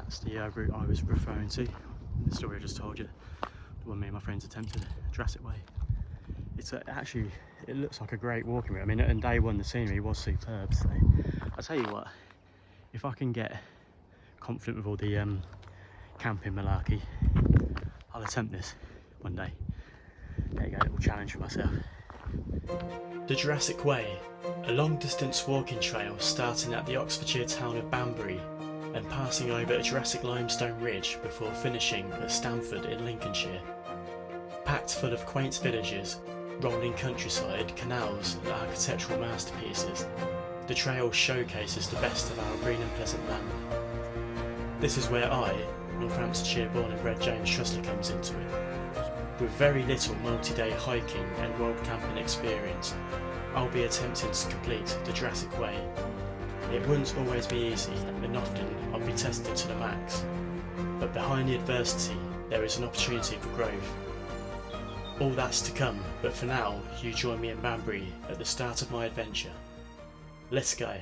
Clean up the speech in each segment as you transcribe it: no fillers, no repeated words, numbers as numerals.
That's the route I was referring to. The story I just told you, the one me and my friends attempted, Jurassic Way. It's actually, it looks like a great walking route. I mean, on day one the scenery was superb, so I'll tell you what, if I can get confident with all the camping malarkey, I'll attempt this one day. There you go, a little challenge for myself. The Jurassic Way, a long distance walking trail starting at the Oxfordshire town of Banbury and passing over a Jurassic limestone ridge before finishing at Stamford in Lincolnshire. Packed full of quaint villages, rolling countryside, canals and architectural masterpieces, the trail showcases the best of our green and pleasant land. This is where I, Northamptonshire born and bred James Trusley, comes into it. With very little multi-day hiking and wild camping experience, I'll be attempting to complete the Jurassic Way. It wouldn't always be easy, and often I'll be tested to the max. But behind the adversity, there is an opportunity for growth. All that's to come, but for now, you join me in Banbury at the start of my adventure. Let's go.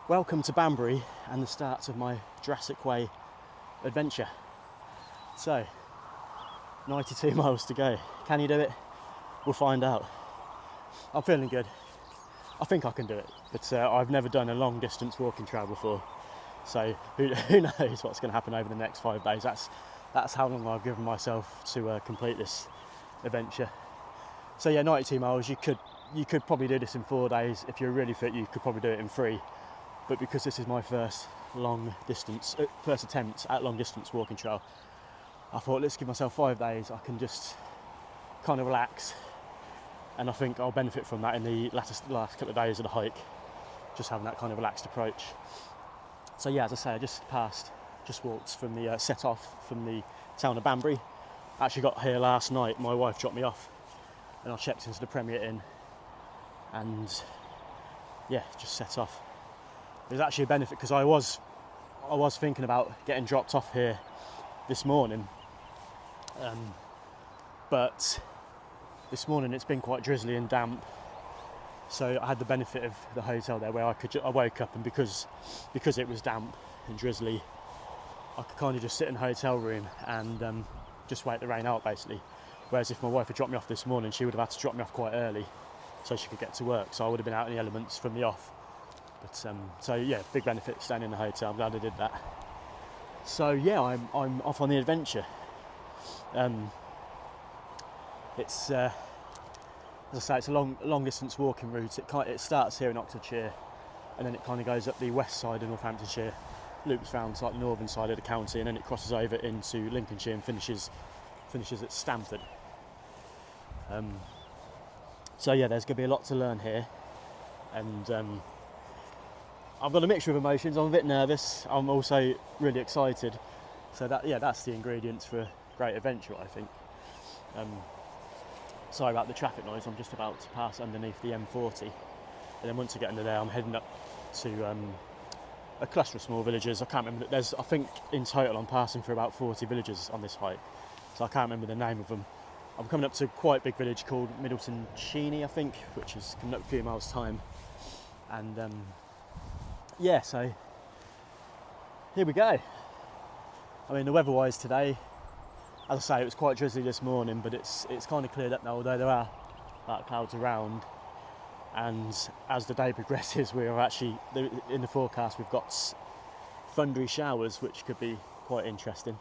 Welcome to Banbury and the start of my Jurassic Way adventure. So, 92 miles to go. Can you do it? We'll find out. I'm feeling good. I think I can do it, but I've never done a long distance walking trail before. So who knows what's going to happen over the next 5 days. That's how long I've given myself to complete this adventure. So yeah, 92 miles. You could probably do this in 4 days. If you're really fit, you could probably do it in 3. But because this is my first attempt at long distance walking trail, I thought let's give myself 5 days. I can just kind of relax, and I think I'll benefit from that in the last couple of days of the hike, just having that kind of relaxed approach. So yeah, as I say, I just walked from the set off from the town of Banbury. I actually got here last night. My wife dropped me off, and I checked into the Premier Inn, and yeah, just set off. There's actually a benefit because I was thinking about getting dropped off here this morning, but this morning it's been quite drizzly and damp, so I had the benefit of the hotel there where I woke up, and because it was damp and drizzly, I could kind of just sit in the hotel room and just wait the rain out basically. Whereas if my wife had dropped me off this morning, she would have had to drop me off quite early so she could get to work, so I would have been out in the elements from the off. But so yeah, big benefit staying in the hotel. I'm glad I did that. So yeah, I'm off on the adventure. It's as I say, it's a long distance walking route. It starts here in Oxfordshire, and then it kind of goes up the west side of Northamptonshire, loops round to like the northern side of the county, and then it crosses over into Lincolnshire and finishes at Stamford. So yeah, there's going to be a lot to learn here, and I've got a mixture of emotions. I'm a bit nervous. I'm also really excited. So that's the ingredients for a great adventure, I think. Sorry about the traffic noise. I'm just about to pass underneath the M40, and then once I get under there, I'm heading up to a cluster of small villages. I can't remember. I think in total I'm passing through about 40 villages on this hike, so I can't remember the name of them. I'm coming up to a quite big village called Middleton Cheney, I think, which is coming up a few miles' time, and yeah, so here we go. I mean, the weather-wise today, as I say, it was quite drizzly this morning, but it's kind of cleared up now, although there are dark clouds around. And as the day progresses, we are actually, in the forecast, we've got thundery showers, which could be quite interesting,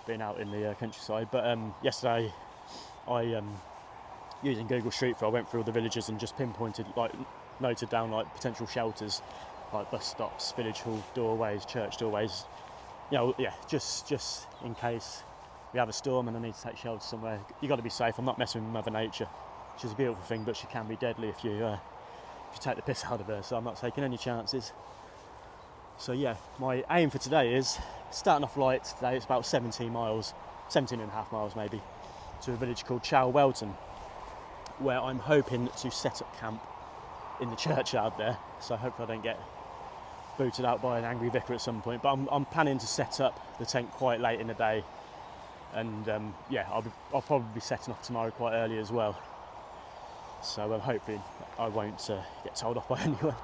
being out in the countryside. But yesterday, I using Google Street View, I went through all the villages and just pinpointed, noted down potential shelters, like bus stops, village hall doorways, church doorways, just in case we have a storm and I need to take shelter somewhere. You got to be safe. I'm not messing with Mother Nature. She's a beautiful thing, but she can be deadly if you take the piss out of her. So I'm not taking any chances. So yeah, my aim for today is starting off light today. It's about 17 and a half miles maybe, to a village called Welton, where I'm hoping to set up camp in the churchyard there. So hopefully I don't get booted out by an angry vicar at some point. But I'm planning to set up the tent quite late in the day, and yeah, I'll probably be setting off tomorrow quite early as well. So hopefully I won't get told off by anyone.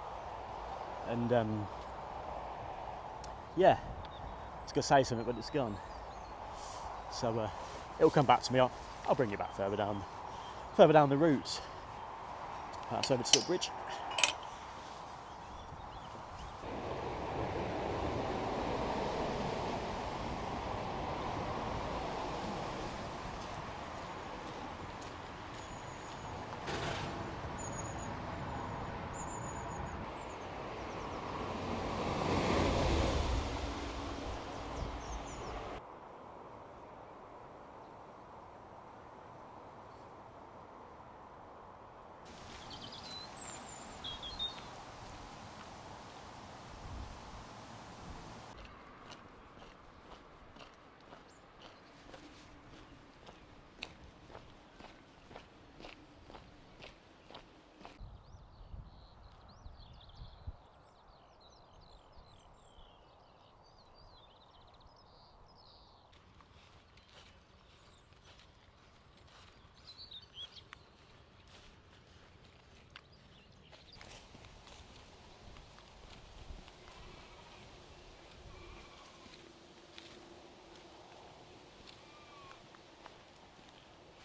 And yeah, I was going to say something, but it's gone. So it'll come back to me. I'll bring you back further down the route. Pass over to the bridge.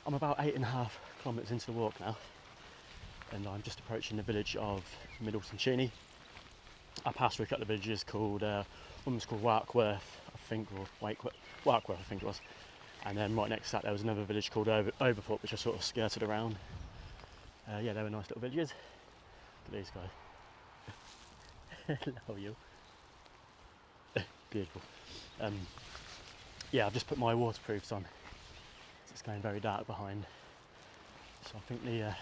I'm about 8.5 kilometres into the walk now, and I'm just approaching the village of Middleton Cheney. I passed through a couple of villages called, one was called Warkworth, I think, or Warkworth, I think it was. And then right next to that there was another village called Overthorpe, which I sort of skirted around. Yeah, they were nice little villages. Look at these guys. Hello, you. Beautiful. Yeah, I've just put my waterproofs on. It's going very dark behind, so I think the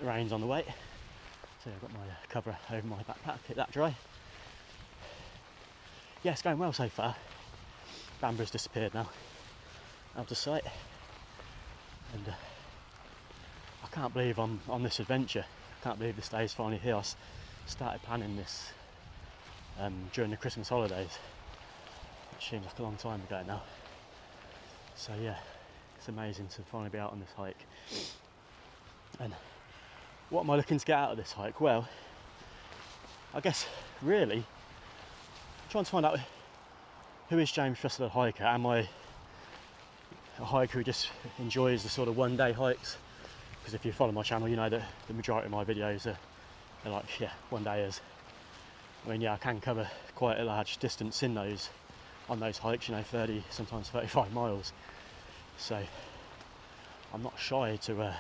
rain's on the way. So I've got my cover over my backpack, keep that dry. Yeah, it's going well so far. Bamburgh's disappeared now, out of sight, and I can't believe I'm on this adventure. I can't believe this day is finally here. I started planning this during the Christmas holidays, which seems like a long time ago now. So yeah, it's amazing to finally be out on this hike. And what am I looking to get out of this hike? Well, I guess really trying to find out, who is James Tressler, a hiker? Am I a hiker who just enjoys the sort of one-day hikes? Because if you follow my channel, you know that the majority of my videos are like, yeah, one-dayers. I mean, yeah, I can cover quite a large distance on those hikes, you know, 30, sometimes 35 miles. So I'm not shy to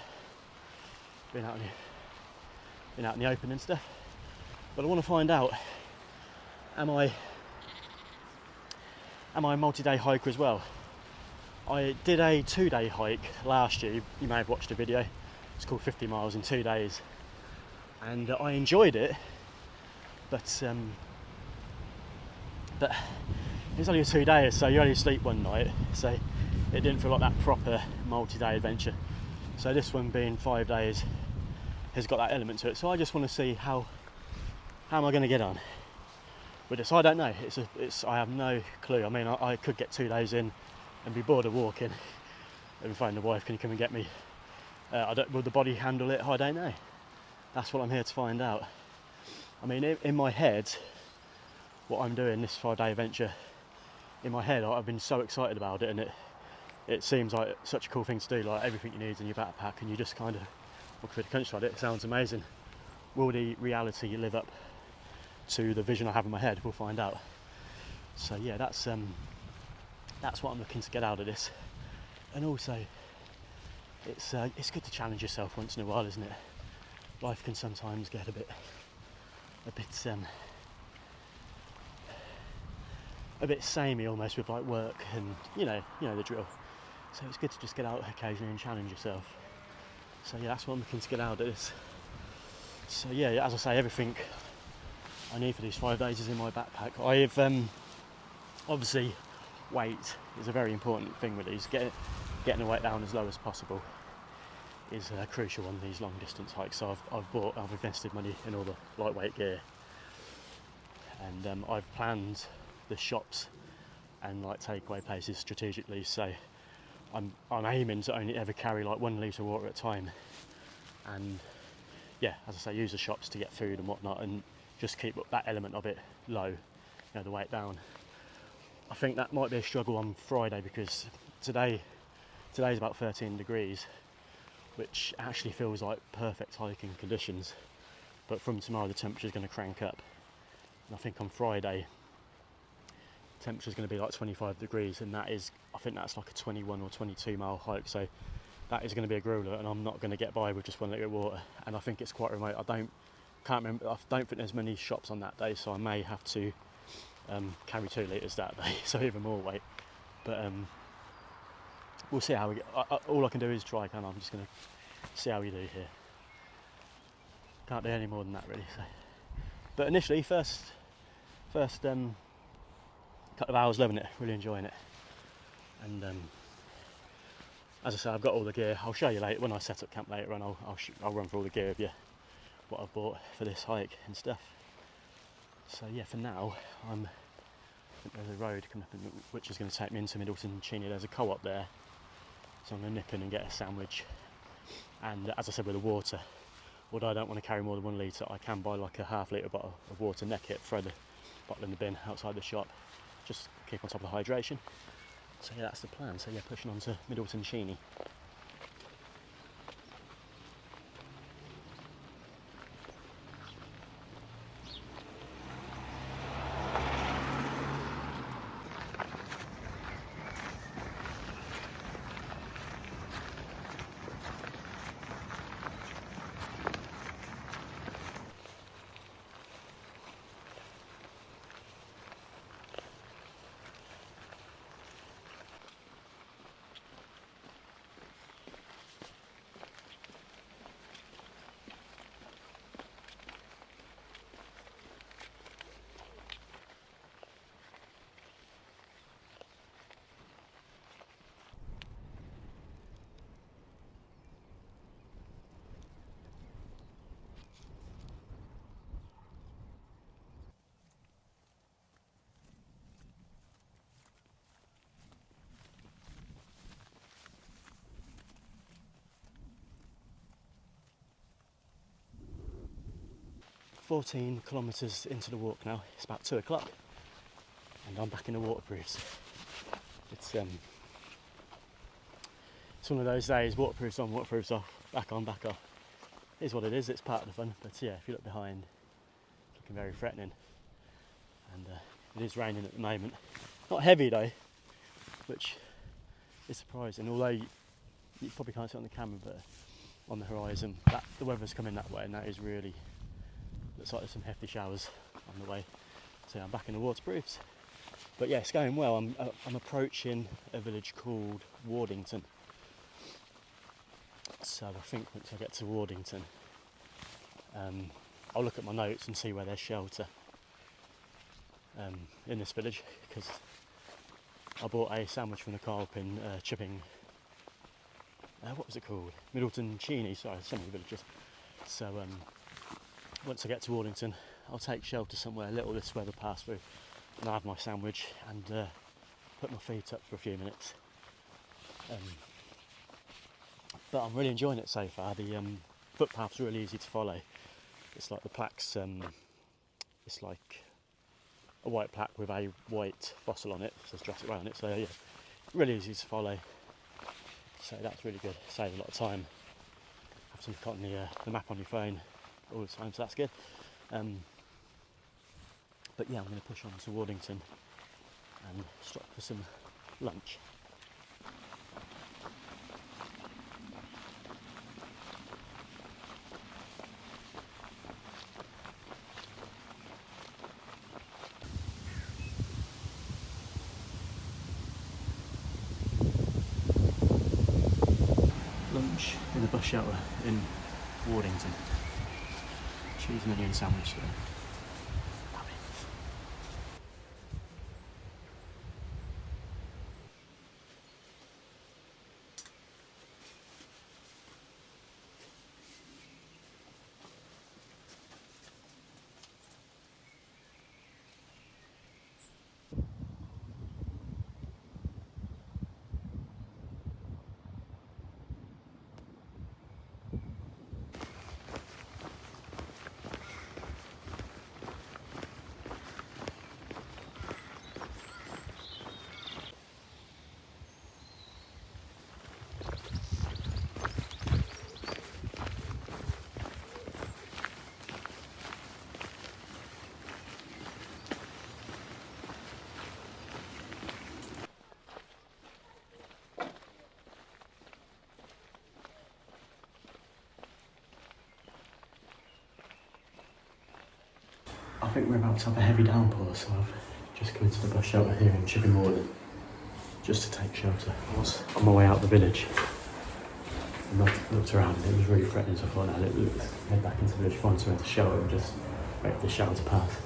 being out in the open and stuff. But I want to find out, am I a multi-day hiker as well? I did a 2-day hike last year. You may have watched a video. It's called 50 miles in 2 days, and I enjoyed it. But it was only a 2 days, so you only sleep one night. So it didn't feel like that proper multi-day adventure. So this one, being 5 days, has got that element to it. So I just want to see how am I going to get on with this. I don't know. I have no clue. I mean, I could get 2 days in and be bored of walking and phone the wife, can you come and get me? Will the body handle it? I don't know. That's what I'm here to find out. I mean, in my head, what I'm doing, this 5-day adventure, in my head I've been so excited about it, and it seems like such a cool thing to do, like everything you need is in your backpack and you just kind of walk through the countryside. It sounds amazing. Will the reality live up to the vision I have in my head? We'll find out. So yeah, that's what I'm looking to get out of this. And also, it's good to challenge yourself once in a while, isn't it? Life can sometimes get a bit samey almost, with like work and you know the drill. So it's good to just get out occasionally and challenge yourself. So yeah, that's what I'm looking to get out of this. So yeah, as I say, everything I need for these 5 days is in my backpack. I've obviously, weight is a very important thing with these. Getting the weight down as low as possible is crucial on these long distance hikes. So I've invested money in all the lightweight gear. and I've planned the shops and like takeaway places strategically, so I'm aiming to only ever carry like 1 litre of water at a time, and yeah, as I say, use the shops to get food and whatnot, and just keep that element of it low, you know, the weight down. I think that might be a struggle on Friday, because today's about 13 degrees, which actually feels like perfect hiking conditions, but from tomorrow the temperature's going to crank up, and I think on Friday temperature's going to be like 25 degrees, and I think that's like a 21 or 22 mile hike, so that is going to be a grueler, and I'm not going to get by with just 1 litre of water, and I think it's quite remote. I don't think there's many shops on that day, so I may have to carry 2 litres that day, so even more weight, but we'll see how we get. All I can do is try, I'm just going to see how we do here. Can't do any more than that really, so. But initially, first couple of hours loving it, really enjoying it, and as I say, I've got all the gear. I'll show you later when I set up camp later on. I'll run through all the gear with you, what I've bought for this hike and stuff. So yeah, for now I think there's a road coming up which is going to take me into Middleton Cheney. There's a co-op there, so I'm going to nip in and get a sandwich, and as I said, with the water, although I don't want to carry more than 1 litre, I can buy like a ½ litre bottle of water, neck it, throw the bottle in the bin outside the shop, just keep on top of the hydration. So yeah, that's the plan. So yeah, pushing on to Middleton Cheney. 14 kilometres into the walk now. It's about 2 o'clock, and I'm back in the waterproofs. It's one of those days, waterproofs on, waterproofs off, back on, back off. It is what it is, it's part of the fun, but yeah, if you look behind, it's looking very threatening, and it is raining at the moment. Not heavy though, which is surprising, although you probably can't see it on the camera, but on the horizon, the weather's coming that way, and that is really, looks like there's some hefty showers on the way. So yeah, I'm back in the waterproofs. But yeah, it's going well. I'm approaching a village called Wardington. So I think once I get to Wardington, I'll look at my notes and see where there's shelter in this village, because I bought a sandwich from the co-op in Chipping. What was it called? Middleton Cheney. Sorry, so many villages. So once I get to Wardington, I'll take shelter somewhere a little this weather pass through, and I'll have my sandwich and put my feet up for a few minutes. But I'm really enjoying it so far. The footpath's really easy to follow. It's like the plaques, it's like a white plaque with a white fossil on it, it says Jurassic on it, so yeah, really easy to follow. So that's really good, save a lot of time. Have some got the map on your phone all the time, so that's good. But yeah, I'm going to push on to Wardington and stop for some lunch. Lunch in the bus shelter in Wardington. Cheese and onion sandwich there. think we're about to have a heavy downpour, so I've just come into the bus shelter here in Chipping Warden just to take shelter. I was on my way out the village and looked around and it was really threatening, so I thought, no, let's head back into the village, find somewhere to shelter and just wait for the shower to pass.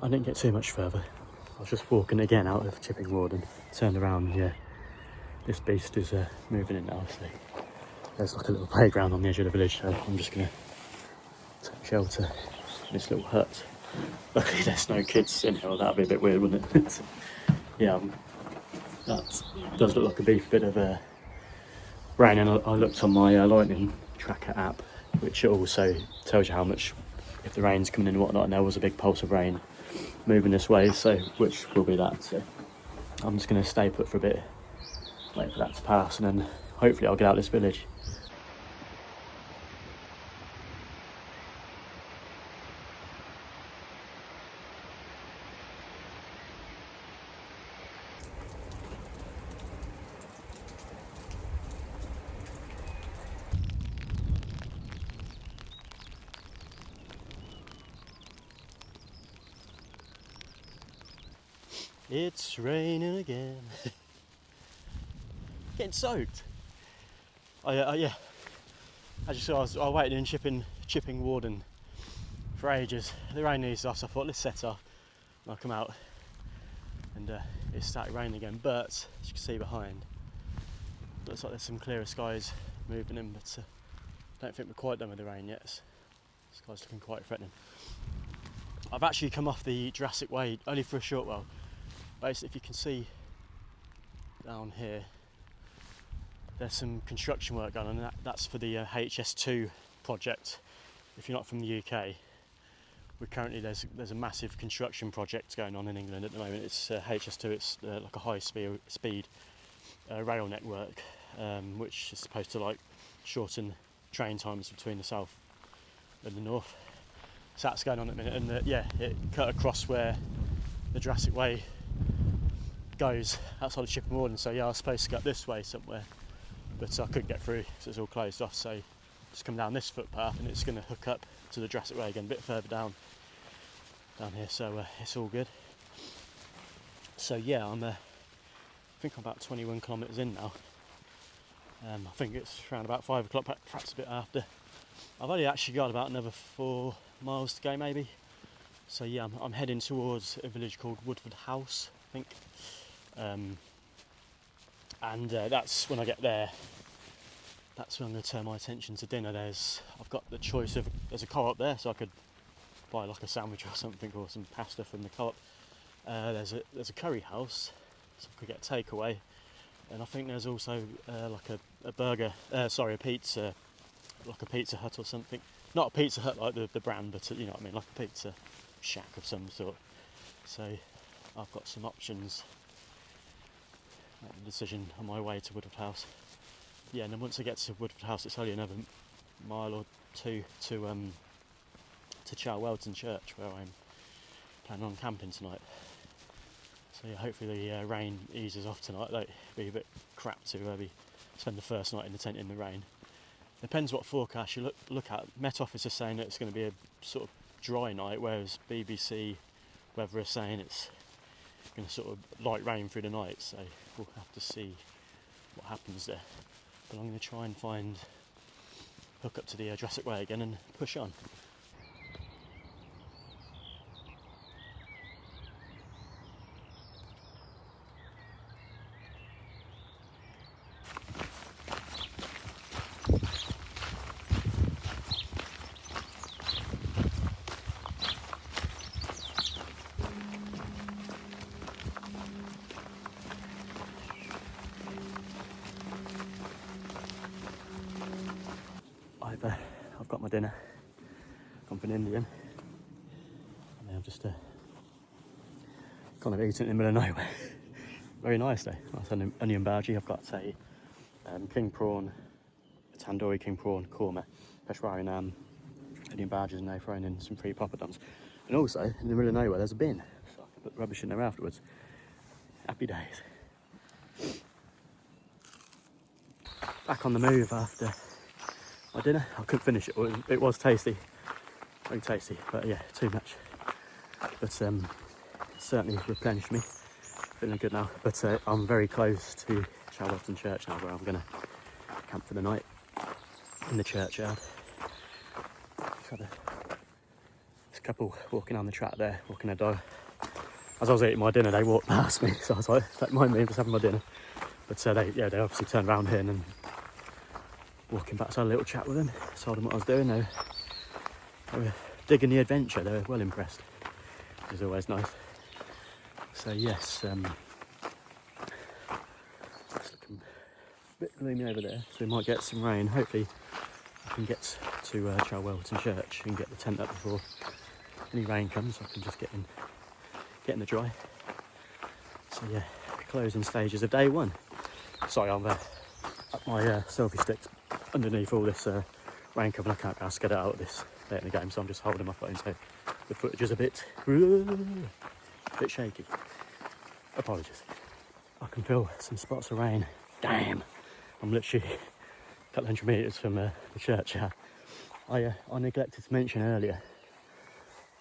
I didn't get too much further. I was just walking again out of Chipping Warden, turned around and yeah, this beast is moving in now, so there's like a little playground on the edge of the village, so I'm just going to take shelter in this little hut. Luckily there's no kids in here, or that'd be a bit weird, wouldn't it? Yeah, that does look like a bit of rain, and I looked on my lightning tracker app, which also tells you how much, if the rain's coming in and whatnot, and there was a big pulse of rain moving this way, so which will be that. So I'm just going to stay put for a bit, wait for that to pass, and then hopefully I'll get out of this village. It's raining again. Getting soaked. Yeah. As you saw, I was waiting in Chipping Warden for ages. The rain eased off, so I thought let's set off. And I'll come out, and it started raining again. But as you can see behind, looks like there's some clearer skies moving in. But I don't think we're quite done with the rain yet. The sky's looking quite threatening. I've actually come off the Jurassic way only for a short while. Basically, if you can see down here, there's some construction work going on, and that's for the HS2 project. If you're not from the UK, there's a massive construction project going on in England at the moment. It's HS2. It's like a high speed rail network, which is supposed to like shorten train times between the south and the north. So that's going on at the minute, and yeah, it cut across where the Jurassic Way goes outside of Chipping Warden. So yeah, I was supposed to go up this way somewhere, but I couldn't get through because it's all closed off. So just come down this footpath, and it's going to hook up to the Jurassic Way again, a bit further down here. So it's all good. So yeah, I think I'm about 21 kilometres in now. I think it's around about 5 o'clock, perhaps a bit after. I've only actually got about another 4 miles to go, maybe. So yeah, I'm heading towards a village called Woodford House, I think. And that's when I get there. That's when I'm going to turn my attention to dinner. I've got the choice of, there's a co-op there, so I could buy like a sandwich or something, or some pasta from the co-op. There's a curry house, so I could get takeaway. And I think there's also like a pizza, like a Pizza Hut or something. Not a Pizza Hut like the brand, but you know what I mean, like a pizza shack of some sort. So I've got some options. Make the decision on my way to Woodford House. Yeah, and then once I get to Woodford House, it's only another mile or two to Charwelton Church, where I'm planning on camping tonight. So yeah, hopefully the rain eases off tonight. Like, it'd be a bit crap to spend the first night in the tent in the rain. Depends what forecast you look at. Met Office is saying that it's going to be a sort of dry night, whereas BBC weather is saying it's going to sort of light rain through the night. So we'll have to see what happens there. But I'm going to try and hook up to the Jurassic Way again and push on. I've got my dinner. Gone for an Indian. And I've just kind of eaten it in the middle of nowhere. Very nice though. Nice onion bhaji. I've got a king prawn tandoori king prawn, korma, peshwari naan, Indian badgers, and they've thrown in some free poppadoms. And also, in the middle of nowhere, there's a bin, so I can put rubbish in there afterwards. Happy days. Back on the move after my dinner. I couldn't finish it. It was tasty, very tasty, but yeah, too much. But certainly replenished me. Feeling good now. But I'm very close to Charlton Church now, where I'm going to camp for the night in the churchyard. There's a couple walking on the track there, walking their dog. As I was eating my dinner, they walked past me, so I was like, don't mind me, I'm just having my dinner. But they obviously turned around here and then walking back, so I had a little chat with them, told them what I was doing. They were digging the adventure, they were well impressed, which is always nice. So yes, it's looking a bit gloomy over there, so we might get some rain. Hopefully I can get to Charlton Church and get the tent up before any rain comes, so I can just get in the dry. So yeah, closing stages of day one. Sorry, I'm up my selfie sticks underneath all this rain cover, and I can't get it out this late in the game, so I'm just holding my phone, so the footage is a bit shaky. Apologies. I can feel some spots of rain. Damn, I'm literally a couple hundred metres from the church. I neglected to mention earlier,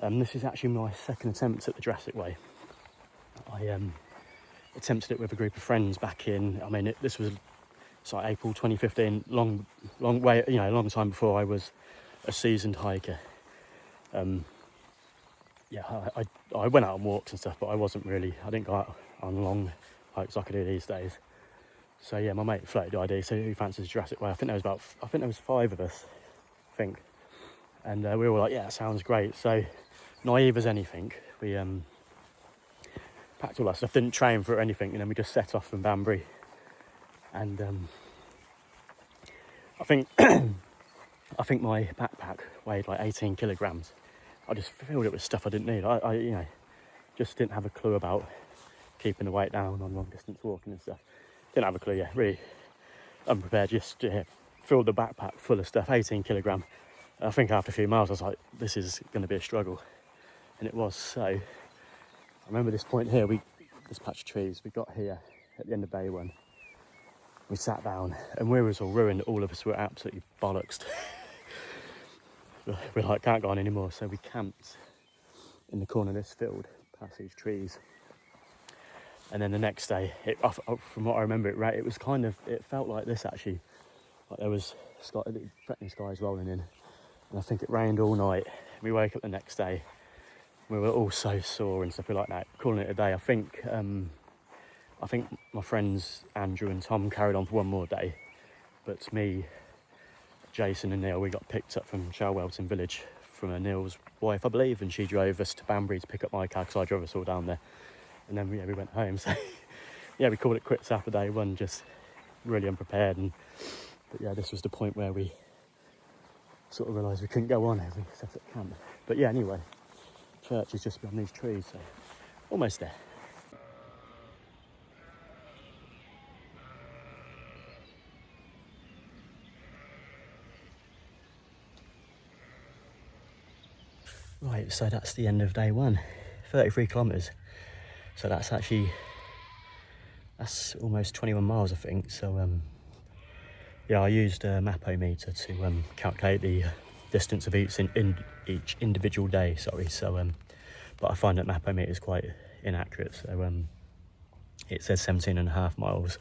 this is actually my second attempt at the Jurassic way. I attempted it with a group of friends back in, this was like April 2015, long way, a long time before I was a seasoned hiker. I went out on walks and stuff, but I didn't go out on long hikes like I do these days. So yeah, my mate floated the idea, so who fancies Jurassic way? I think there was 5 of us, and we were like, yeah, that sounds great. So naive as anything, we packed all that stuff, didn't train for anything, and then we just set off from Banbury. And I think my backpack weighed like 18 kilograms. I just filled it with stuff I didn't need. I just didn't have a clue about keeping the weight down on long distance walking and stuff. Didn't have a clue, really unprepared. Just filled the backpack full of stuff, 18 kilogram. I think after a few miles I was like, this is going to be a struggle, and it was. So I remember this point here, this patch of trees, we got here at the end of day one. We sat down and we was all ruined. All of us were absolutely bollocksed. We're like, can't go on anymore. So we camped in the corner of this field, past these trees. And then the next day, from what I remember, it felt like this actually. Like there was threatening skies rolling in. And I think it rained all night. We woke up the next day. We were all so sore and stuff. We're like, no, calling it a day. I think my friends Andrew and Tom carried on for one more day, but me, Jason and Neil, we got picked up from Charlton village from Neil's wife, I believe, and she drove us to Banbury to pick up my car because I drove us all down there, and then we went home. So yeah, we called it quits after day one, just really unprepared. But yeah, this was the point where we sort of realised we couldn't go on as we set up camp. But yeah, anyway, church is just beyond these trees, so almost there. Right, so that's the end of day one, 33 kilometres. So that's almost 21 miles, I think. So yeah, I used a Mapometer to calculate the distance of each individual day. Sorry, so but I find that Mapometer is quite inaccurate. So it says 17.5 miles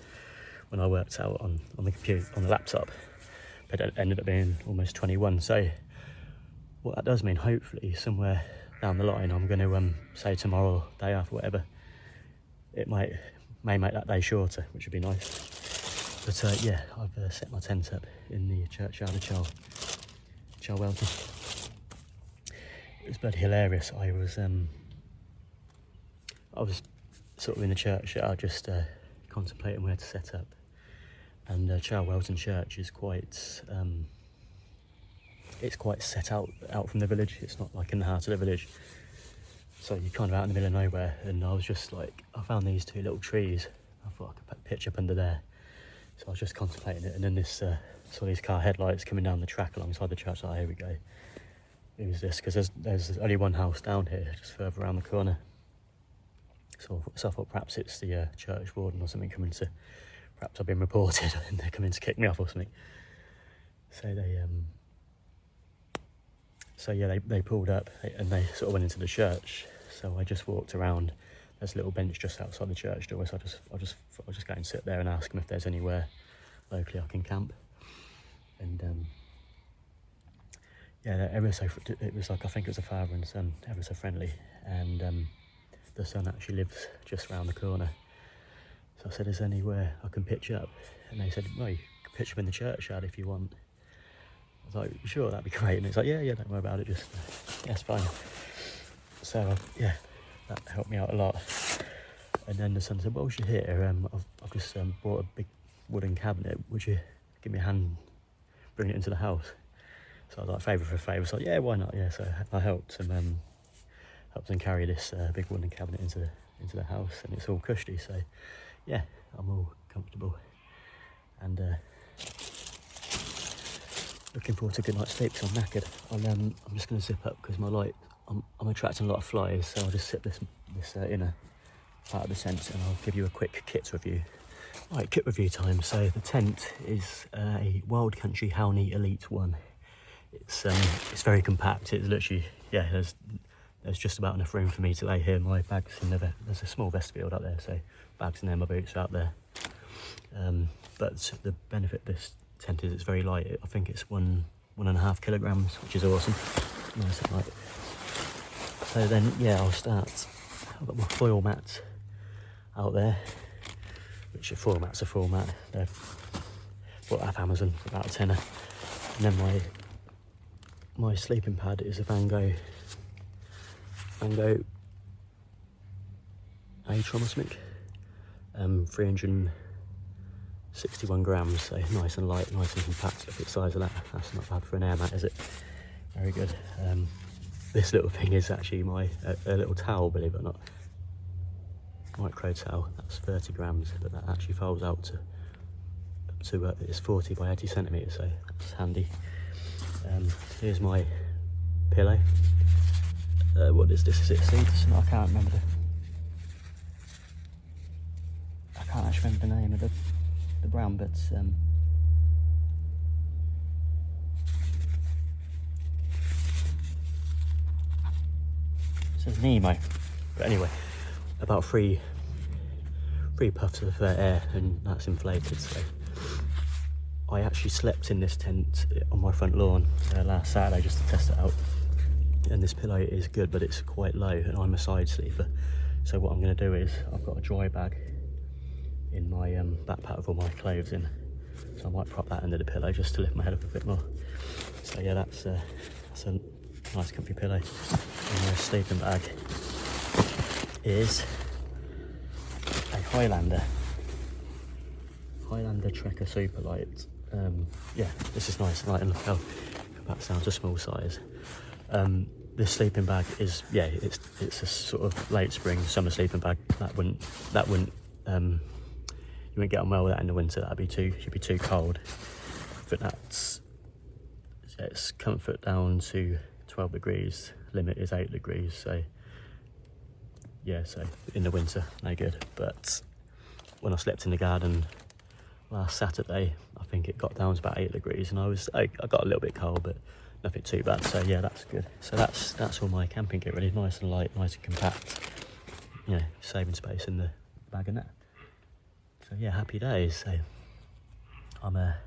when I worked out on the computer, on the laptop, but it ended up being almost 21. So what that does mean, hopefully somewhere down the line, I'm going to say tomorrow, day after, whatever, it may make that day shorter, which would be nice. But yeah, I've set my tent up in the churchyard of Charlton. It was bloody hilarious. I was sort of in the churchyard just contemplating where to set up, and Charlton Church is quite it's quite set out from the village. It's not like in the heart of the village, so you're kind of out in the middle of nowhere. And I was just like, I found these 2 little trees, I thought I could put a pitch up under there, so I was just contemplating it. And then this saw these car headlights coming down the track alongside the church. Oh, here we go. Who's this? Because there's only one house down here, just further around the corner. So I thought perhaps it's the church warden or something coming to, perhaps I've been reported and they're coming to kick me off or something. So they pulled up and they sort of went into the church. So I just walked around. There's a little bench just outside the church door, so I'll just go and sit there and ask them if there's anywhere locally I can camp. And it was like, I think it was a father and son, ever so friendly, and the son actually lives just round the corner. So I said, is there anywhere I can pitch up? And they said, well, you can pitch up in the churchyard if you want. I was like, sure, that'd be great. And it's like, yeah, don't worry about it, just, yeah, it's fine. So, yeah, that helped me out a lot. And then the son said, well, you're here, I've just bought a big wooden cabinet, would you give me a hand, bring it into the house? So I was like, favour for a favour, so yeah, why not, yeah. So I helped them carry this big wooden cabinet into the house, and it's all cushy, so yeah, I'm all comfortable. And looking forward to a good night's sleep, because I'm knackered. I'm just going to zip up, because my light, I'm attracting a lot of flies, so I'll just sit this inner part of the tent, and I'll give you a quick kit review. Right, kit review time. So the tent is a Wild Country Halloumi Elite 1. It's very compact. It's literally, yeah, there's just about enough room for me to lay here. My bags in there's a small vestibule out there, so bags in there, my boots are out there. But the benefit of this tent is it's very light. I think it's 1.5 kilograms, which is awesome. Nice and light. So then, yeah, I'll start. I've got my foil mat out there, which are foil mats, they're bought off Amazon for about a tenner. And then my sleeping pad is a Van Gogh Atron or something, 361 grams, so nice and light, nice and compact. Look at the size of that. That's not bad for an air mat, is it? Very good. This little thing is actually a little towel, believe it or not. Micro towel. That's 30 grams, but that actually folds out to it's 40 by 80 centimetres, so that's handy. Here's my pillow. What is this? Is it seeds? No, I can't remember I can't actually remember the name of the brand, but it says Nemo. But anyway, about three puffs of air, and that's inflated. So I actually slept in this tent on my front lawn last Saturday just to test it out. And this pillow is good, but it's quite low, and I'm a side sleeper. So what I'm going to do is, I've got a dry bag in my backpack with all my clothes in, so I might prop that under the pillow just to lift my head up a bit more. So yeah, that's a nice comfy pillow. And my sleeping bag is a Highlander Trekker Super Light. Yeah, this is nice and light, and look how compact sounds, a small size. This sleeping bag is, yeah, it's a sort of late spring summer sleeping bag. That wouldn't you wouldn't get on well with that in the winter. Should be too cold. But it's comfort down to 12 degrees. Limit is 8 degrees. So yeah, so in the winter, no good. But when I slept in the garden last Saturday, I think it got down to about 8 degrees, and I got a little bit cold, but nothing too bad. So yeah, that's good. So that's all my camping gear, really. Nice and light, nice and compact. You know, saving space in the bag and that. So yeah, happy days. So I'm gonna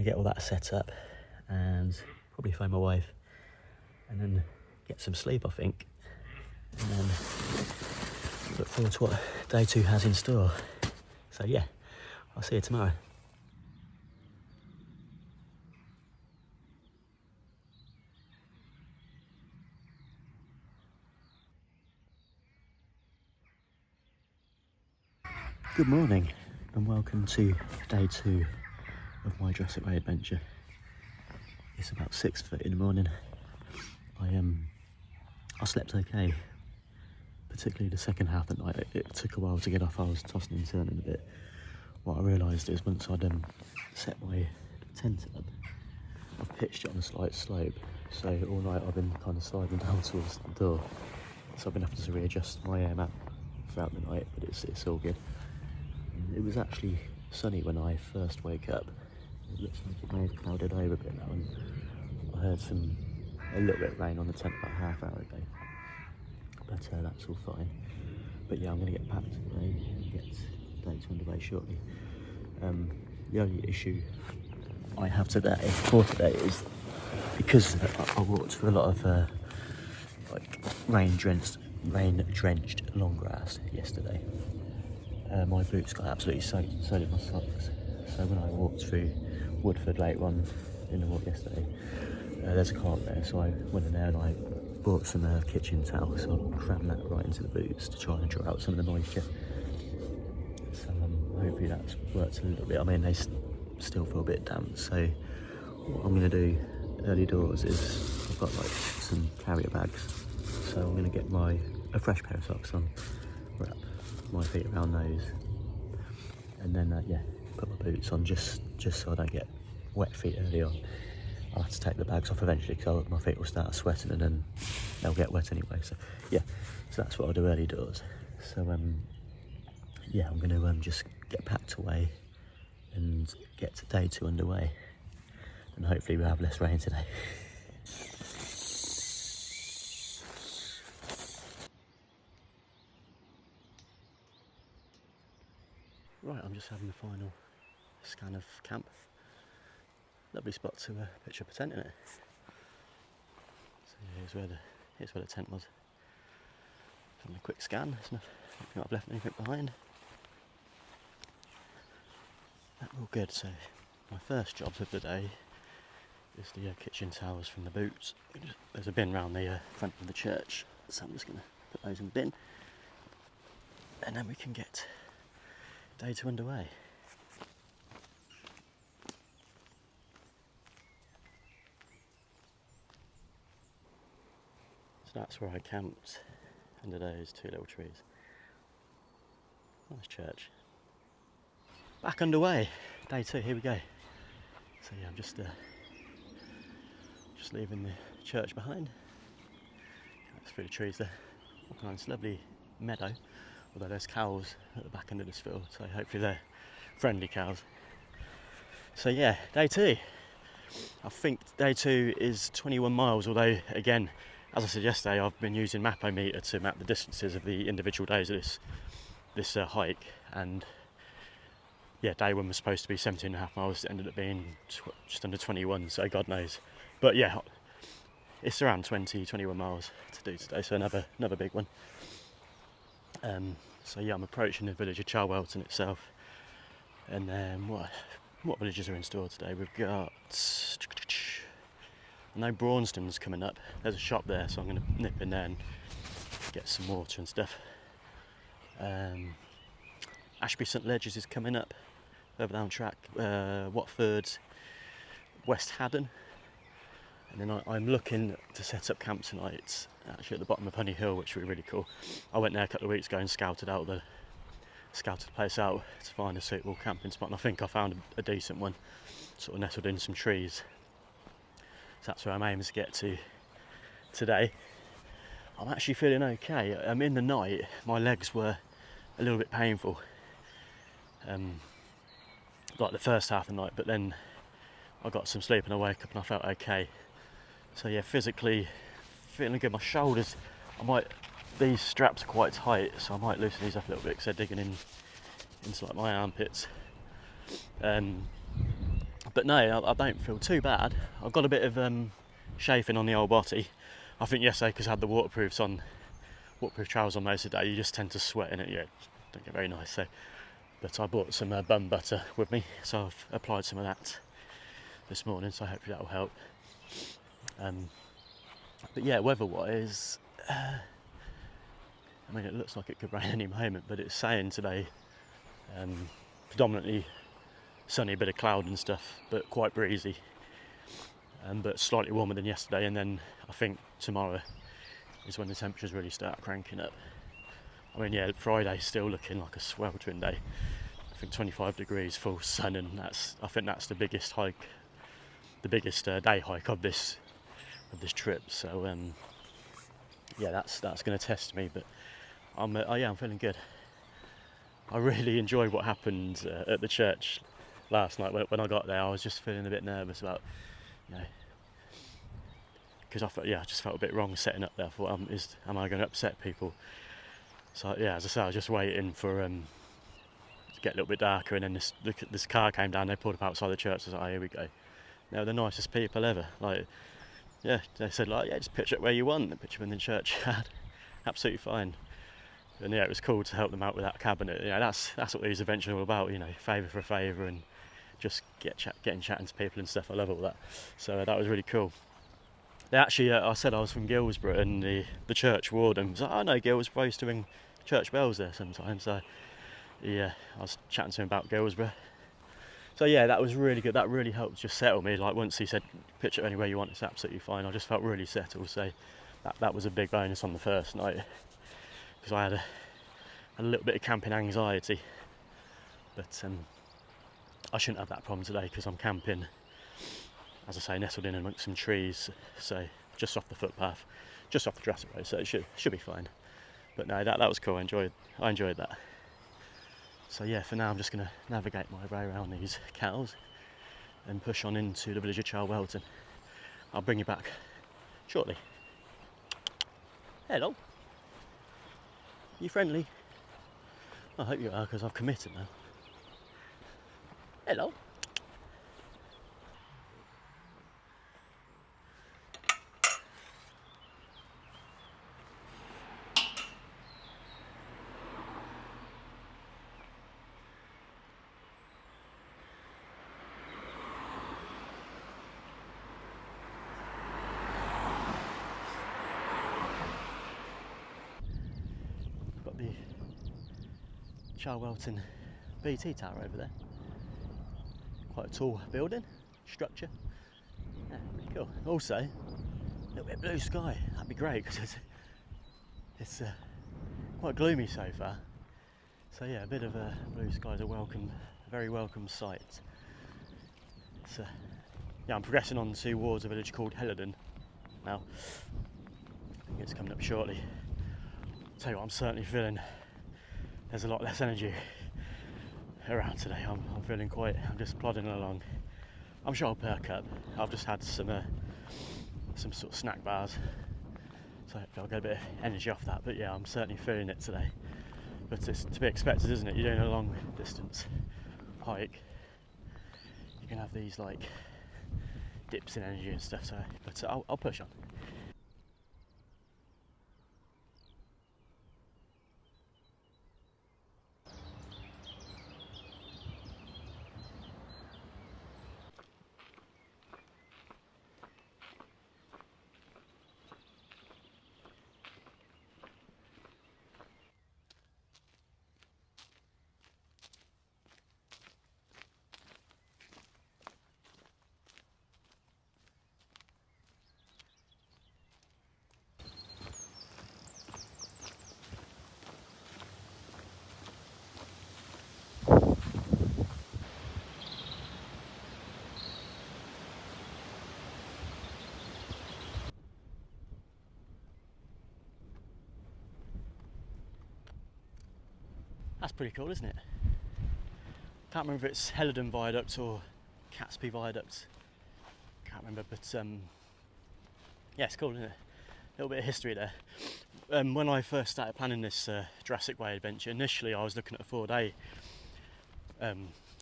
get all that set up and probably phone my wife and then get some sleep, I think, and then look forward to what day 2 has in store. So yeah, I'll see you tomorrow. Good morning and welcome to day 2 of my Jurassic adventure. It's about 6:30 in the morning. I slept okay, particularly the second half of the night. It took a while to get off. I was tossing and turning a bit. What I realised is once I'd set my tent up, I've pitched it on a slight slope, so all night I've been kind of sliding down towards the door, so I've been having to readjust my air map throughout the night, but it's all good. It was actually sunny when I first woke up. It looks like it may have clouded over a bit now, and I heard a little bit of rain on the tent about half hour ago, but that's all fine. But yeah, I'm going to get packed today and get day 2 underway shortly. The only issue I have today is because I walked through a lot of like rain-drenched long grass yesterday. My boots got absolutely soaked, and so did my socks. So when I walked through Woodford later on in the walk yesterday, there's a cart there, so I went in there and I bought some kitchen towels, so I'll cram that right into the boots to try and draw out some of the moisture. So hopefully that's worked a little bit. I mean, they still feel a bit damp, so what I'm going to do early doors is I've got like some carrier bags, so I'm going to get a fresh pair of socks on, wrap my feet around those, and then put my boots on just so I don't get wet feet early on. I'll have to take the bags off eventually because my feet will start sweating and then they'll get wet anyway. So that's what I'll do early doors. So I'm going to just get packed away and get to day 2 underway, and hopefully we'll have less rain today. Right, I'm just having the final scan of camp. Lovely spot to pitch up a tent in it. So here's where the tent was. From a quick scan, there's nothing I've left anything behind. All good. So my first jobs of the day is the kitchen towels from the boots. There's a bin round the front of the church, so I'm just going to put those in the bin, and then we can get day 2 underway. So that's where I camped under those 2 little trees. Nice church. Back underway, day 2, here we go. So yeah, I'm just leaving the church behind. That's through the trees there. All nice, lovely meadow, although there's cows at the back end of this field, so hopefully they're friendly cows. So yeah, day 2. I think day 2 is 21 miles, although again, as I said yesterday, I've been using Mapometer to map the distances of the individual days of this hike, and yeah, day 1 was supposed to be 17.5 miles, it ended up being just under 21, so God knows. But yeah, it's around 21 miles to do today, so another big one. So yeah, I'm approaching the village of Charwelton itself, and then what villages are in store today? We've got, I know Braunstone's coming up. There's a shop there, so I'm going to nip in there and get some water and stuff. Ashby St Ledges is coming up further down track. Watford, West Haddon, and then I'm looking to set up camp tonight actually at the bottom of Honey Hill, which would be really cool. I went there a couple of weeks ago and scouted the place out to find a suitable camping spot, and I think I found a decent one, sort of nestled in some trees. So that's where I'm aiming to get to today. I'm actually feeling okay. In the night, my legs were a little bit painful, like the first half of the night, but then I got some sleep and I woke up and I felt okay. So yeah, physically feeling good. My shoulders, these straps are quite tight, so I might loosen these up a little bit because they're digging into like my armpits. But no, I don't feel too bad. I've got a bit of chafing on the old body. I think yesterday, because I had the waterproof trousers on most of the day, you just tend to sweat in it. Yeah, don't get very nice. So, but I bought some bum butter with me, so I've applied some of that this morning. So hopefully that will help. But yeah, weather-wise, I mean, it looks like it could rain any moment, but it's saying today predominantly sunny, bit of cloud and stuff, but quite breezy, but slightly warmer than yesterday. And then I think tomorrow is when the temperatures really start cranking up. I mean, yeah, Friday's still looking like a sweltering day. I think 25 degrees, full sun, and I think that's the biggest hike the biggest day hike of this trip. So yeah, that's going to test me, but I'm feeling good. I really enjoyed what happened at the church last night. When I got there, I was just feeling a bit nervous about, you know, because I just felt a bit wrong setting up there. I thought, am I going to upset people? So yeah, as I say, I was just waiting for to get a little bit darker, and then this car came down. They pulled up outside the church. I was like, oh, here we go. They were the nicest people ever. Like, yeah, they said like, yeah, just pitch up where you want. The pitch up in the church, absolutely fine. And yeah, it was cool to help them out with that cabinet. Yeah, that's what these events are all about. You know, favour for a favour, and just getting chatting to people and stuff. I love all that. So that was really cool. They actually, I said I was from Guilsborough, and the church warden was like, I know Guilsborough, I used to ring church bells there sometimes. So yeah, I was chatting to him about Guilsborough. So yeah, that was really good. That really helped just settle me. Like once he said, pitch it anywhere you want, it's absolutely fine. I just felt really settled. So that was a big bonus on the first night, because I had a little bit of camping anxiety. But I shouldn't have that problem today, because I'm camping, as I say, nestled in amongst some trees, so just off the footpath, just off the Jurassic road, so it should be fine. But no, that was cool. I enjoyed that. So yeah, for now I'm just going to navigate my way around these cows and push on into the village of Charwelton. I'll bring you back shortly. Hello. You friendly? I hope you are, because I've committed now. Hello. Got the Charwelton BT tower over there. Quite a tall building, structure. Yeah, pretty cool. Also, a little bit of blue sky. That'd be great, because it's quite gloomy so far. So yeah, a bit of blue sky is a very welcome sight. So yeah, I'm progressing on towards a village called Helloden now. I think it's coming up shortly. Tell you what, I'm certainly feeling there's a lot less energy around today. I'm just plodding along. I'm sure I'll perk up. I've just had some sort of snack bars, so I'll get a bit of energy off that. But yeah, I'm certainly feeling it today. But it's to be expected, isn't it? You're doing a long distance hike, you can have these like dips in energy and stuff. So, but I'll push on. That's pretty cool, isn't it? Can't remember if it's Helloden Viaduct or Catesby Viaduct. Can't remember, but yeah, it's cool, isn't it? A little bit of history there. When I first started planning this Jurassic Way adventure, initially I was looking at a 4-day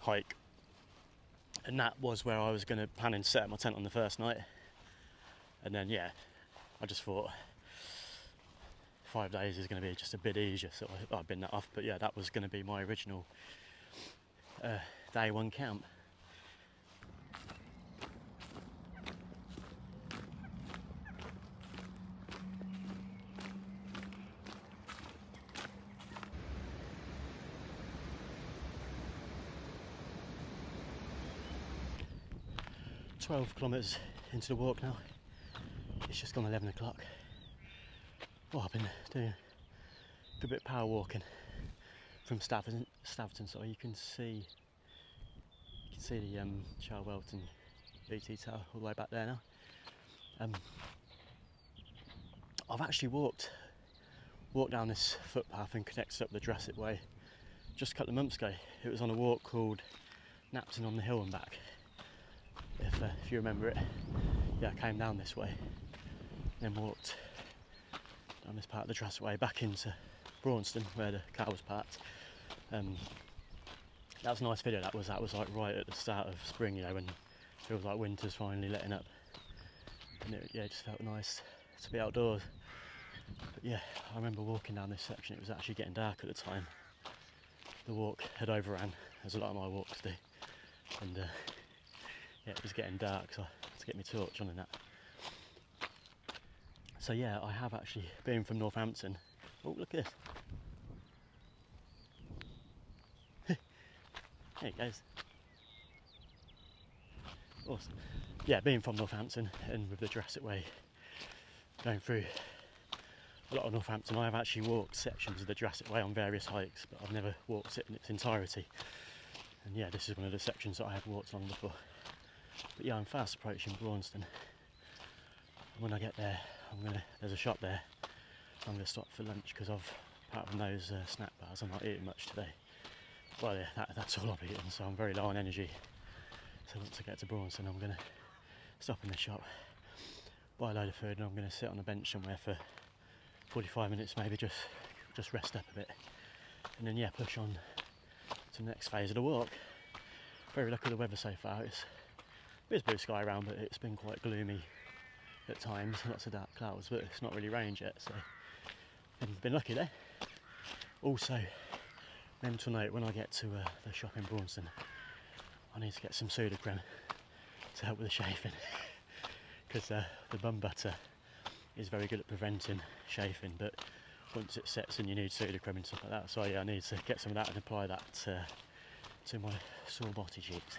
hike, and that was where I was going to plan and set up my tent on the first night. And then yeah, I just thought 5 days is going to be just a bit easier, so I've been that off. But yeah, that was going to be my original day one camp. "12 kilometres into the walk now. It's just gone 11 o'clock. Well, I've been doing a good bit of power walking from Staverton, so you can see the Charwelton BT Tower all the way back there now. I've actually walked down this footpath and connected up the Jurassic Way just a couple of months ago. It was on a walk called Napton on the Hill and back, if you remember it. Yeah, I came down this way, then walked down this part of the Jurassic Way back into Braunston where the car was parked. That was a nice video. That was like right at the start of spring, you know, when it feels like winter's finally letting up, and it just felt nice to be outdoors. But yeah, I remember walking down this section. It was actually getting dark at the time. The walk had overran, as a lot of my walks do, and yeah, it was getting dark, so I had to get my torch on and that. So yeah, I have actually been from Northampton. Oh, look at this. There it goes. Awesome. Yeah, being from Northampton and with the Jurassic Way going through a lot of Northampton, I have actually walked sections of the Jurassic Way on various hikes, but I've never walked it in its entirety. And yeah, this is one of the sections that I have walked on before. But yeah, I'm fast approaching Braunston. And when I get there, there's a shop there. I'm going to stop for lunch because apart from those snack bars, I'm not eating much today. Well, yeah, that's all I've eaten, so I'm very low on energy. So once I get to Braunston, I'm going to stop in the shop, buy a load of food, and I'm going to sit on a bench somewhere for 45 minutes, maybe just rest up a bit, and then yeah, push on to the next phase of the walk. Very lucky with the weather so far. There's blue sky around, but it's been quite gloomy at times, lots of dark clouds, but it's not really rained yet, so been lucky there. Also, mental note, when I get to the shop in Braunston, I need to get some soda cream to help with the chafing, because the bun butter is very good at preventing chafing, but once it sets in you need soda cream and stuff like that. So yeah, I need to get some of that and apply that to my sore body cheeks.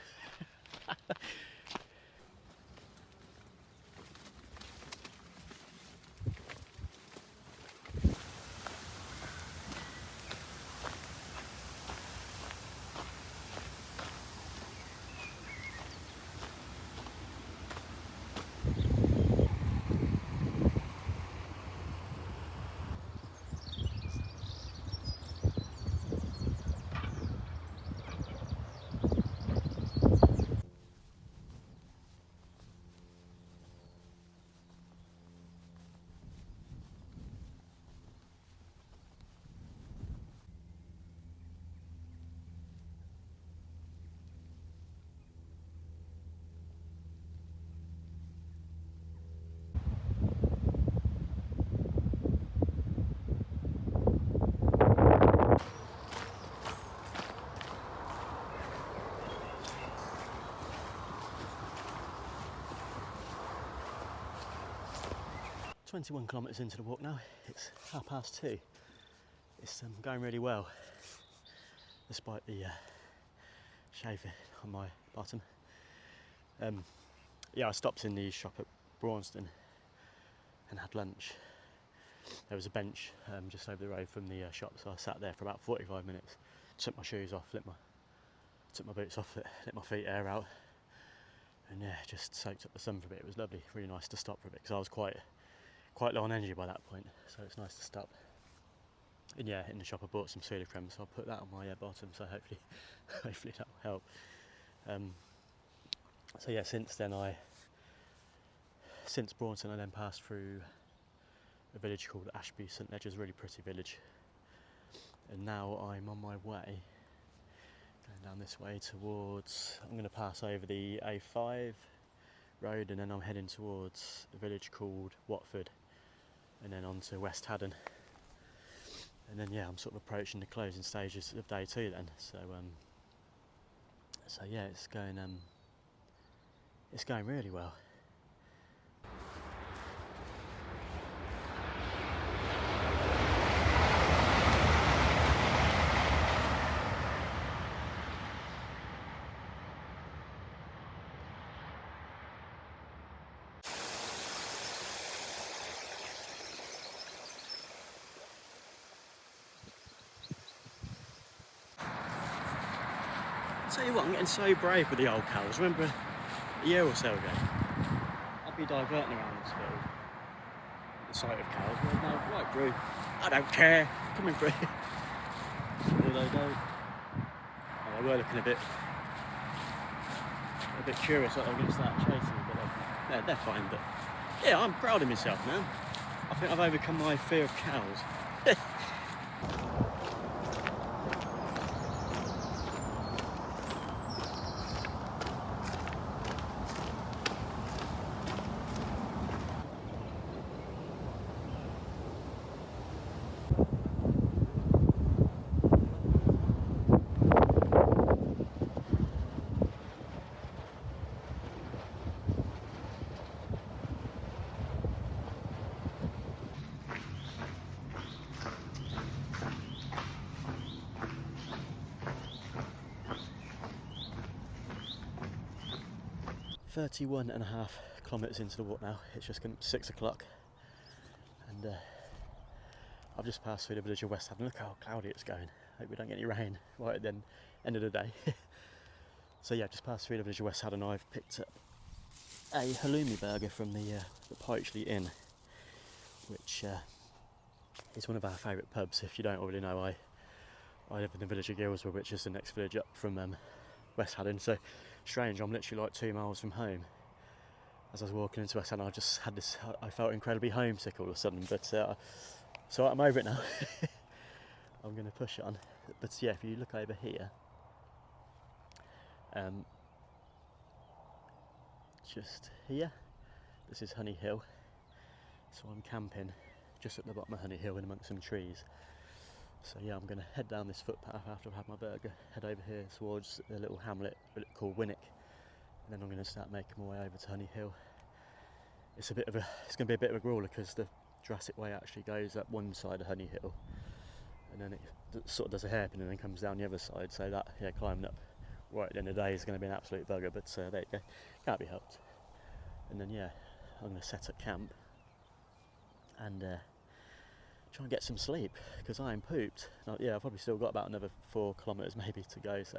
21 kilometres into the walk now. It's 2:30. It's going really well, despite the shaving on my bottom. Yeah, I stopped in the shop at Braunston and had lunch. There was a bench just over the road from the shop, so I sat there for about 45 minutes. Took my shoes off, took my boots off, let my feet air out, and yeah, just soaked up the sun for a bit. It was lovely, really nice to stop for a bit, because I was quite low on energy by that point, so it's nice to stop. And yeah, in the shop I bought some soda cream, so I'll put that on my bottom, so hopefully that will help. So yeah, since Braunston I then passed through a village called Ashby St Ledger's, a really pretty village, and now I'm on my way going down this way towards, I'm going to pass over the A5 road, and then I'm heading towards a village called Watford, and then on to West Haddon, and then yeah, I'm sort of approaching the closing stages of day 2 then. So yeah, it's going really well. Tell you what, I'm getting so brave with the old cows. Remember a year or so ago, I'd be diverting around this field at the sight of cows. Well, no, right through. I don't care. Coming through. Although they were looking a bit curious, like they were going to start chasing me, but they're fine. But yeah, I'm proud of myself, man. I think I've overcome my fear of cows. 31.5 kilometres into the walk now. It's just 6 o'clock, and I've just passed through the village of West Haddon. Look how cloudy it's going. Hope we don't get any rain right at the end of the day. So yeah, just passed through the village of West Haddon. I've picked up a Halloumi burger from the Poetry Inn, which is one of our favourite pubs. If you don't already know, I live in the village of Gilsborough, which is the next village up from West Haddon. So strange, I'm literally like 2 miles from home. As I was walking into West Haddon, I just had this, I felt incredibly homesick all of a sudden, but so I'm over it now. I'm going to push on. But yeah, if you look over here, just here, this is Honey Hill. So I'm camping just at the bottom of Honey Hill in amongst some trees. So yeah, I'm going to head down this footpath after I've had my burger, head over here towards the little hamlet called Winnick, and then I'm going to start making my way over to Honey Hill. It's going to be a bit of a crawler because the Jurassic way actually goes up one side of Honey Hill, and then it sort of does a hairpin and then comes down the other side. So that, yeah, climbing up right at the end of the day is going to be an absolute bugger, but there you go, can't be helped. And then yeah, I'm going to set up camp and try and get some sleep because I am pooped. Now, yeah, I've probably still got about another 4 kilometres maybe to go, so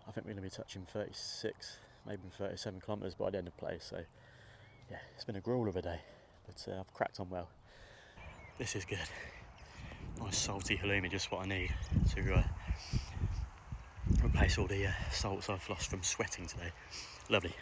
I think we're going to be touching 36, maybe 37 kilometres by the end of play. So yeah, it's been a gruel of a day, but I've cracked on well. This is good. Nice salty halloumi, just what I need to replace all the salts I've lost from sweating today. Lovely.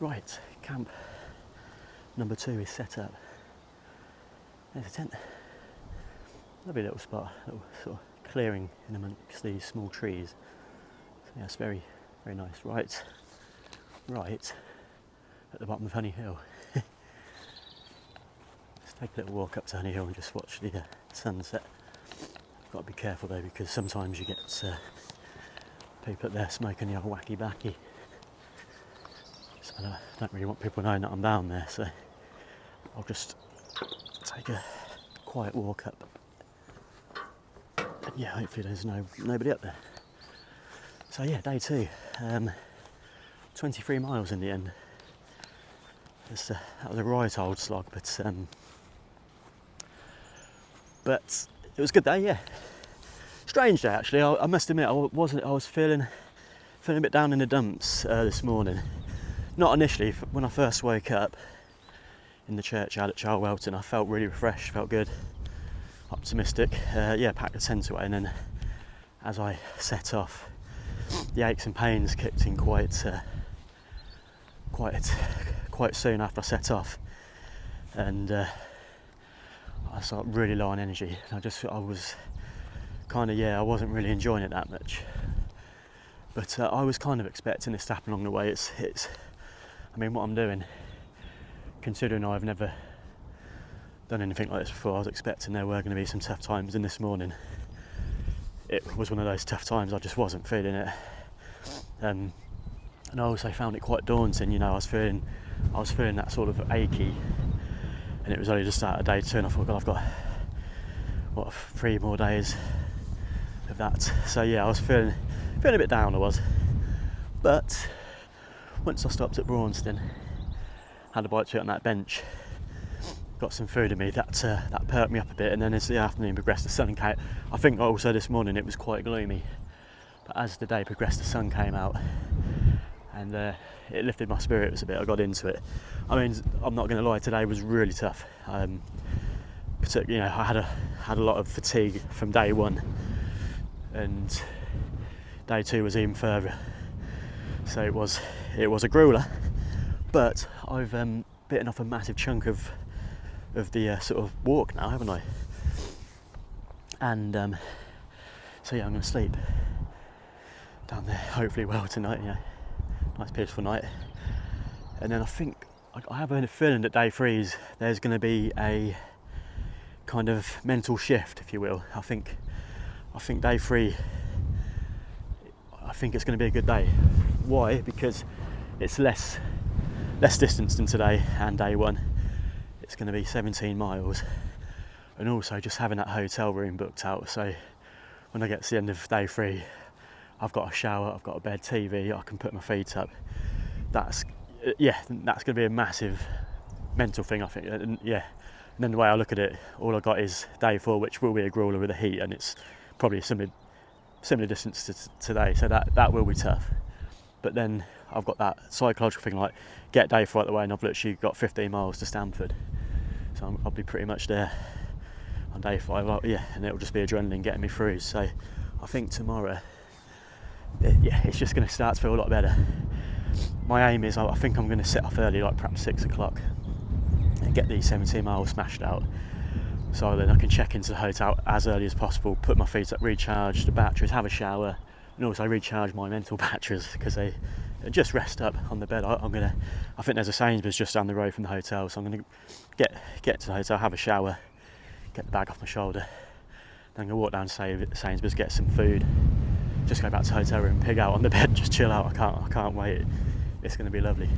Right, camp number 2 is set up. There's a tent. Lovely little spot, little sort of clearing in amongst these small trees. So yeah, it's very, very nice. Right at the bottom of Honey Hill. Let's take a little walk up to Honey Hill and just watch the sunset. Got to be careful though, because sometimes you get people up there smoking the old wacky backy. So I don't really want people knowing that I'm down there, so I'll just take a quiet walk up. And yeah, hopefully there's nobody up there. So yeah, day 2, 23 miles in the end. That was a right old slog, but it was a good day, yeah. Strange day actually. I must admit, I was feeling a bit down in the dumps this morning. Not initially. When I first woke up in the churchyard at Charlwelton, I felt really refreshed, felt good, optimistic. Yeah, packed the tent away, and then as I set off, the aches and pains kicked in quite soon after I set off, and I started really low on energy. I was I wasn't really enjoying it that much. But I was kind of expecting this to happen along the way. It's I mean, what I'm doing, considering I've never done anything like this before, I was expecting there were going to be some tough times, and this morning it was one of those tough times. I just wasn't feeling it, and I also found it quite daunting. You know, I was feeling that sort of achy, and it was only just out of day 2, and I thought, God, I've got 3 more days of that. So yeah, I was feeling a bit down. I was, but once I stopped at Braunston, had a bite to eat on that bench, got some food in me, that perked me up a bit. And then as the afternoon progressed, the sun came. I think also this morning it was quite gloomy, but as the day progressed, the sun came out, and it lifted my spirits a bit. I got into it. I mean, I'm not going to lie, today was really tough. Particularly, you know, I had a lot of fatigue from day 1, and day 2 was even further. So it was a grueler, but I've bitten off a massive chunk of the sort of walk now, haven't I? And so yeah, I'm going to sleep down there, hopefully well tonight. Yeah, nice peaceful night. And then I think I have a feeling that day 3 there's going to be a kind of mental shift, if you will. I think day 3, I think it's going to be a good day. Why? Because it's less distance than today, and day 1 it's going to be 17 miles, and also just having that hotel room booked out, so when I get to the end of day 3 I've got a shower, I've got a bed, TV, I can put my feet up. That's going to be a massive mental thing, I think. And then the way I look at it, all I got is day 4, which will be a grueler with the heat, and it's probably a similar distance to today, so that will be tough. But then I've got that psychological thing, like, get day 4 out the way, and I've literally got 15 miles to Stamford, so I'll be pretty much there on day 5. And it'll just be adrenaline getting me through. So I think tomorrow, it's just going to start to feel a lot better. My aim is, I think I'm going to set off early, like perhaps 6 o'clock, and get these 17 miles smashed out, so then I can check into the hotel as early as possible, put my feet up, recharge the batteries, have a shower, and also recharge my mental batteries, because they just rest up on the bed. I think there's a Sainsbury's just down the road from the hotel, so I'm going to get to the hotel, have a shower, get the bag off my shoulder, then I'm going to walk down to Sainsbury's, get some food, just go back to the hotel room, pig out on the bed, just chill out. I can't wait. It's going to be lovely.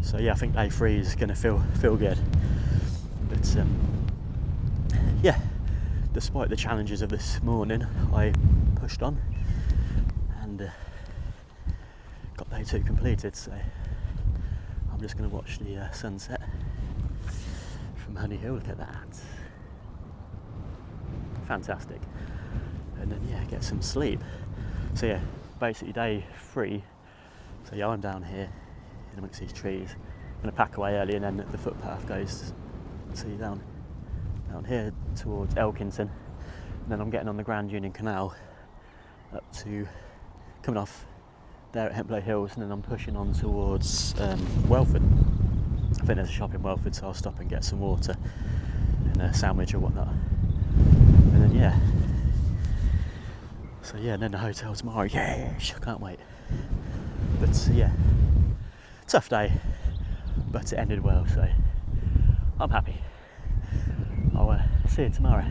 So yeah, I think day 3 is going to feel good. But despite the challenges of this morning, I pushed on and got day 2 completed. So I'm just going to watch the sunset from Honey Hill. Look at that, fantastic. And then get some sleep. So yeah, basically day 3. So yeah, I'm down here in amongst these trees. I'm going to pack away early, and then the footpath goes down here towards Elkington, and then I'm getting on the Grand Union Canal up to, coming off there at Hemplow Hills, and then I'm pushing on towards Welford. I think there's a shop in Welford, so I'll stop and get some water and a sandwich or whatnot. And then and then the hotel tomorrow. Yes, I can't wait. But tough day, but it ended well, so I'm happy. I'll see you tomorrow.